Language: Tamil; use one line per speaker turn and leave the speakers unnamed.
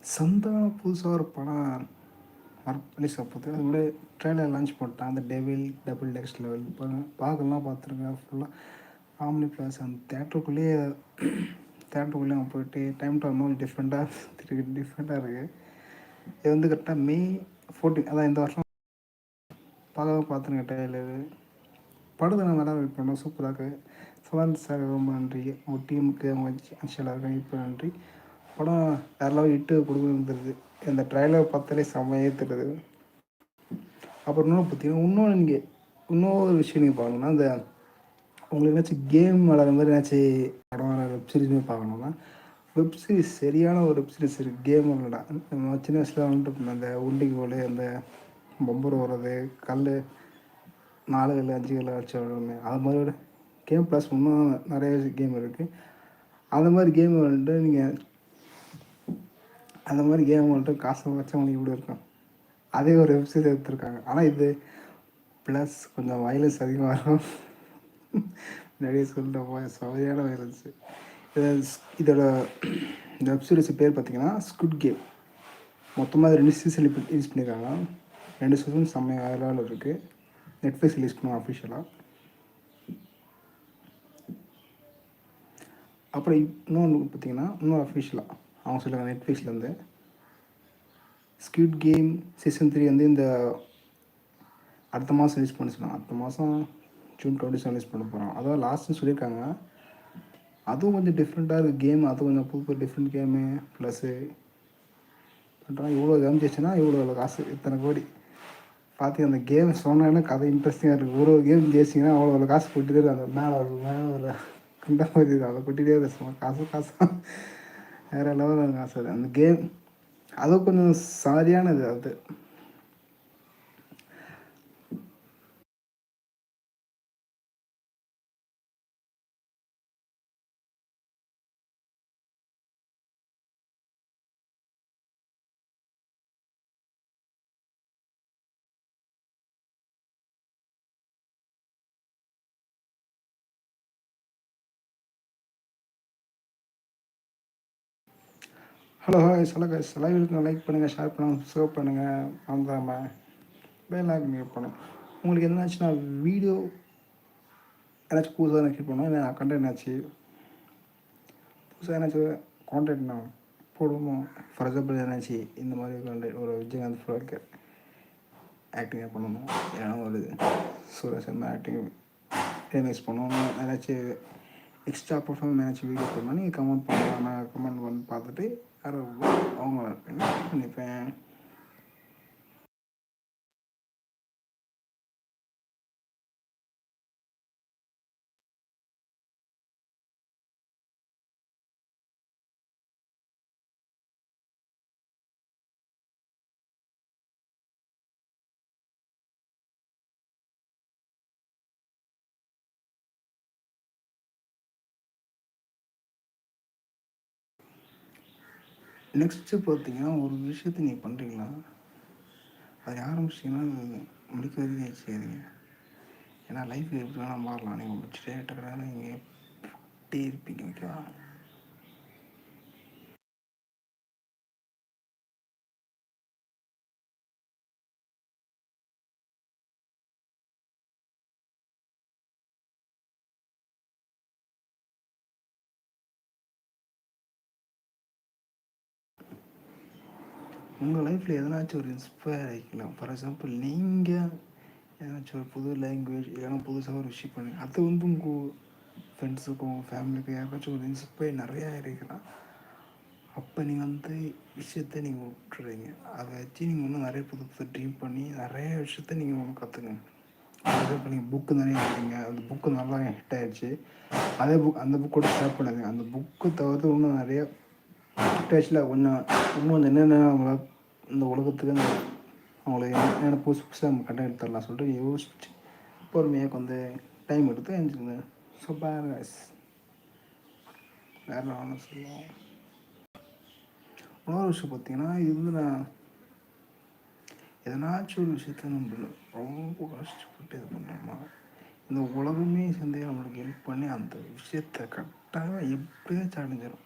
சொந்தமாக புதுசாக ஒரு படம் ரிலீஸ் ஆகுது. அது கூட ட்ரெயிலர் லான்ச் போட்டான். அந்த டெவில் டபுள் டெக்ஸ் லெவல் இப்போ பார்க்கலாம் பார்த்துருக்கேன். ஃபுல்லாக ஃபேமிலி ப்ளஸ் அந்த தேட்டருக்குள்ளேயே அவன் போயிட்டு டைம் ட்ராவல் டிஃப்ரெண்ட்டாக இருக்குது. இது வந்து கரெக்டாக மே 14 அதான் இந்த வருஷம் பார்த்துருங்க ட்ரெயிலரு. படத்தை நான் நல்லா வெயிட் பண்ணோம். சூப்பராக சுவாந்த் சார் ரொம்ப நன்றி. அவங்க டீமுக்கு அவங்க அன்ஷலாக இப்போ நன்றி. படம் யாரெல்லாம் இட்டு கொடுக்குறது இந்த ட்ரெயிலர் பார்த்தாலே செம்மையே தெரியுது. அப்புறம் இன்னொன்று பார்த்தீங்கன்னா இன்னொரு விஷயம் நீங்கள் பார்க்கணுன்னா இந்த உங்களுக்கு ஏதாச்சும் கேம் விளாட்ற மாதிரி ஏதாச்சும் படம் வெப்சீரிஸ் மாதிரி பார்க்கணுன்னா வெப்சீரிஸ் சரியான ஒரு வெப்சீரிஸ் இருக்குது. கேம் விளாடா நம்ம சின்ன வயசில் வந்துட்டு இருந்தோம். அந்த உண்டிகோல் அந்த பொம்பர் ஓடுறது கல் 4 கல் 5 கல் வச்சு விளாடுமே அது மாதிரி கேம் ப்ளஸ் இன்னும் நிறைய கேம் இருக்குது. அந்த மாதிரி கேம் வந்துட்டு நீங்கள் அந்த மாதிரி கேம் வந்துட்டு காசை வச்சா உங்களுக்கு இப்படி இருக்கும். அதே ஒரு வெப்சீரிஸ் எடுத்துருக்காங்க. ஆனால் இது ப்ளஸ் கொஞ்சம் வயலன்ஸ் அதிகமாக இருக்கும். நிறைய சொல்லிட்டோம் சவையான வயலன்ஸு. இதோட இந்த வெப்சீரிஸ் பேர் பார்த்திங்கன்னா ஸ்குட் கேம். மொத்தமாக 2 சீசன் ரிலீஸ் பண்ணியிருக்காங்க. 2 சீசன் செம்மையாக வேலையில் இருக்குது. நெட்ஃப்ளிக்ஸ் ரிலீஸ் பண்ணுவோம் அஃபிஷியலாக. அப்புறம் இன்னொன்று பார்த்திங்கன்னா இன்னும் அஃபிஷியலாக அவங்க சொல்லுவாங்க நெட்ஃப்ளிக்ஸ்லேருந்து ஸ்குட் கேம் சீசன் 3 வந்து இந்த அடுத்த மாதம் ரிலீஸ் பண்ண சொன்னாங்க. அடுத்த மாதம் June 27 ரிலீஸ் பண்ண போகிறோம். அதான் லாஸ்ட்டுன்னு சொல்லியிருக்காங்க. அதுவும் கொஞ்சம் டிஃப்ரெண்ட்டாக இருக்குது கேம். அதுவும் கொஞ்சம் புது டிஃப்ரெண்ட் கேமு ப்ளஸ்ஸு பண்ணுறாங்க. இவ்வளோ கேம் ஜெயிச்சுன்னா இவ்வளோ காசு இத்தனை கோடி பார்த்து அந்த கேம் சொன்னாங்கன்னா கதை இன்ட்ரெஸ்டிங்காக இருக்குது. ஒரு கேம் ஜெயிச்சிங்கன்னா அவ்வளோ காசு கொட்டிட்டே இருக்குது. அந்த மேலே ஒரு கண்டா மாதிரி அதை கொட்டிகிட்டே இருக்குது. காசு வேறு லெவலில் காசு. அது அந்த கேம் அதுவும் கொஞ்சம் சரியானது. அது ஹலோ சொல்லுங்க செலவுக்கு லைக் பண்ணுங்கள், ஷேர் பண்ணுங்கள், சப்ஸ்கிரைப் பண்ணுங்கள். மறந்துடாமல் பெல் ஐக்கான் பண்ணும். உங்களுக்கு எதனாச்சுன்னா வீடியோ ஏதாச்சும் புதுசாக கிளிக் பண்ணோம். இல்லை கண்டென்ட் புதுசாக ஏதாச்சும் கான்டென்ட் நான் போடுவோம். ஃபார் எக்ஸாம்பிள் ஏதாச்சு இந்த மாதிரி கண்டென்ட் ஒரு விஜயகாந்த் ஃப்ளோருக்கு ஆக்டிங்காக பண்ணணும். ஏன்னா ஒரு சூரஜ் அந்த ஆக்டிங் ரீமேக்ஸ் பண்ணணும். ஏதாச்சும் எக்ஸ்ட்ரா பர்ஃபார்ம் ஏதாச்சும் வீடியோ பண்ணால் நீங்கள் கமெண்ட் பண்ணலாம். நான் கமெண்ட் பண்ணி பார்த்துட்டு அவங்க பண்ணிப்பேன். நெக்ஸ்ட்டு பார்த்தீங்கன்னா ஒரு விஷயத்தை நீங்கள் பண்ணுறீங்களா அது ஆரம்பிச்சிங்கன்னா முடிக்க வரைக்கும் செய்யுங்க. ஏன்னா லைஃப் எப்படி வேணால் மாறலாம். நீங்கள் முடிச்சுட்டே டக்குறாங்க நீங்கள் போட்டே இருப்பீங்க. ஓகேவா? உங்கள் லைஃப்பில் எதனாச்சும் ஒரு இன்ஸ்பயர் ஆகிக்கலாம். ஃபார் எக்ஸாம்பிள் நீங்கள் ஏதாச்சும் ஒரு புது லாங்குவேஜ் இல்லைனா புதுசாக ஒரு விஷயம் பண்ணுங்கள். அது வந்து உங்கள் ஃப்ரெண்ட்ஸுக்கும் ஃபேமிலிக்கும் யாருக்காச்சும் ஒரு இன்ஸ்பயர் நிறையா இருக்கலாம். அப்போ நீங்கள் வந்து விஷயத்த நீங்கள் விட்டுறீங்க. அதை வச்சு நீங்கள் இன்னும் நிறைய புது புது ட்ரீம் பண்ணி நிறைய விஷயத்த நீங்கள் ஒன்று கற்றுக்குங்க. அதே இப்போ நீங்கள் புக்கு நிறைய எழுதுங்க. அந்த புக்கு நல்லா ஹிட் ஆகிடுச்சு. அந்த புக்கோட ஷேர் பண்ணுங்க. அந்த புக்கு தவிர்த்து இன்னும் நிறைய ஹிட் ஆச்சுல இன்னும் என்னென்ன அவங்கள இந்த உலகத்துக்கு அவங்களுக்கு என்னென்ன புதுசாக நம்ம கண்டென்ட் தரலாம் சொல்லிட்டு யோசிச்சு பொறுமையாக வந்து டைம் எடுத்து எழுந்துருங்க. ஸோ பேரஸ் வேறு ஒன்று சொல்லுவோம். இன்னொரு விஷயம் பார்த்தீங்கன்னா இது வந்து நான் எதனாச்சும் ஒரு விஷயத்த நம்ம ரொம்ப கஷ்டப்பட்டு இது பண்ணுறோமா இந்த உலகமே சேர்ந்து நம்மளுக்கு ஹெல்ப் பண்ணி அந்த விஷயத்தை கரெக்டாக எப்படியாச்சும் அடைஞ்சிடும்.